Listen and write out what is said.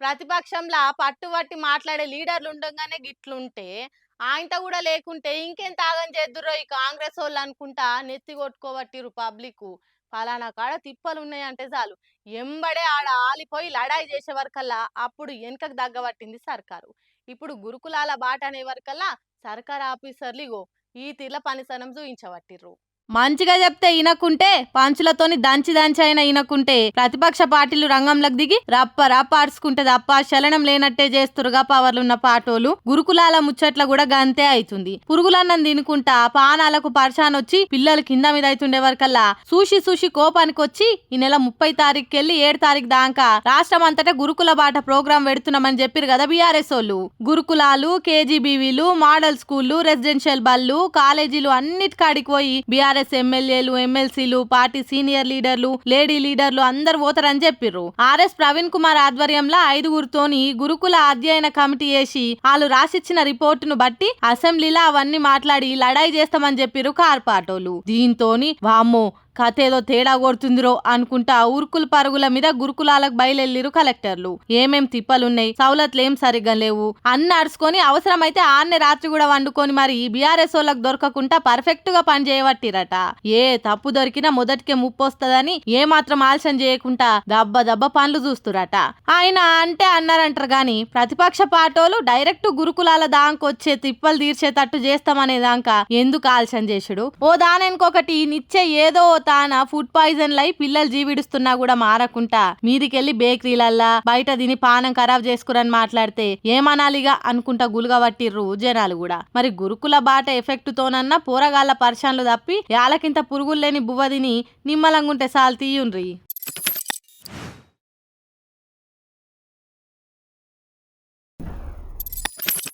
ప్రతిపక్షంలా పట్టుబట్టి మాట్లాడే లీడర్లు ఉండంగానే గిట్లుంటే, ఆయనతో కూడా లేకుంటే ఇంకెంత ఆగం చేద్దురో ఈ కాంగ్రెసోళ్ళు అనుకుంటా నెత్తి కొట్టుకోబట్టిర్రు పబ్లిక్కు. పలానా కాడ తిప్పలున్నాయంటే చాలు ఎంబడే ఆడ ఆలిపోయి లడాయి చేసే వరకల్లా అప్పుడు వెనకకు దగ్గబట్టింది సర్కారు. ఇప్పుడు గురుకులాల బాట అనే వరకల్లా సర్కార్ ఆఫీసర్లు ఇగో ఈ తీర్ల పనితనం చూయించబట్టిర్రు. మంచిగా చెప్తే ఇనకుంటే పంచులతోని దంచి దంచి అయినా ఇనకుంటే ప్రతిపక్ష పార్టీలు రంగంలోకి దిగి రప్ప రప్ప ఆడుచుకుంటే తప్ప చలనం లేనట్టే చేస్తురుగా పవర్లున్న పాటోలు. గురుకులాల ముచ్చట్ల కూడా గంతే అవుతుంది. పురుగులన్నం తినుకుంటా పానాలకు పరిశాన్ వచ్చి పిల్లలు కింద మీద అవుతుండే వరకల్లా చూసి చూసి కోపానికి వచ్చి ఈ నెల 30 తారీఖుకెళ్లి 7 తారీఖు దాకా రాష్ట్రం అంతటా గురుకుల బాట ప్రోగ్రాం పెడుతున్నామని చెప్పారు కదా బీఆర్ఎస్ వాళ్ళు. గురుకులాలు, కేజీబీవీలు, మోడల్ స్కూళ్లు, రెసిడెన్షియల్ బళ్ళు, కాలేజీలు అన్నిటికాడికి పోయి బీఆర్ఎస్ ఎమ్మెల్యేలు, ఎమ్మెల్సీలు, పార్టీ సీనియర్ లీడర్లు, లేడీ లీడర్లు అందరు పోతారని చెప్పిర్రు. ఆర్ఎస్ ప్రవీణ్ కుమార్ ఆధ్వర్యంలో 5గురితోని గురుకుల అధ్యయన కమిటీ వేసి వాళ్ళు రాసిచ్చిన రిపోర్టును బట్టి అసెంబ్లీలో అవన్నీ మాట్లాడి లడాయి చేస్తామని చెప్పిర్రు కార్పాటోలు. దీంతోని వామ్మో కథేదో తేడా కొడుతుందిరో అనుకుంటా ఉరుకుల పరుగుల మీద గురుకులాలకు బయలుదేరిరు కలెక్టర్లు. ఏమేం తిప్పలున్నాయి, సౌలతులు ఏం సరిగ్గా లేవు అన్ని అడుచుకొని అవసరమైతే ఆన్నే రాత్రి కూడా వండుకొని మరి బీఆర్ఎస్ వాళ్ళకి దొరకకుండా పర్ఫెక్ట్ గా పని చేయబట్టిరట. ఏ తప్పు దొరికినా మొదటికే ముప్పు వస్తుందని ఏ మాత్రం ఆలస్యం చేయకుండా దబ్బ దబ్బ పనులు చూస్తురట. ఆయన అంటే అన్నారంటారు గాని ప్రతిపక్ష పార్టీలు డైరెక్ట్ గురుకులాల దాంకొచ్చే తిప్పలు తీర్చేటట్టు చేస్తామనే దాకా ఎందుకు ఆలస్యం చేసుడు? ఓ దానికొకటి నిచ్చే ఏదో తాన ఫుడ్ పాయిజన్ లై పిల్లలు జీవిడుస్తున్నా కూడా మారకుంటా మీదికెళ్లి బేకరీలల్లా బయట తిని పానం ఖరాబ్ చేసుకురని మాట్లాడితే ఏమనాలిగా అనుకుంటా గులుగబట్టిర్రు జనాలు కూడా. మరి గురుకుల బాట ఎఫెక్ట్ తోనన్నా పోరగాళ్ల పరిశాన్లు తప్పి యాలకింత పురుగులు లేని బువ్వ తిని నిమ్మలంగుంటే సాల్ తీయుండ్రి.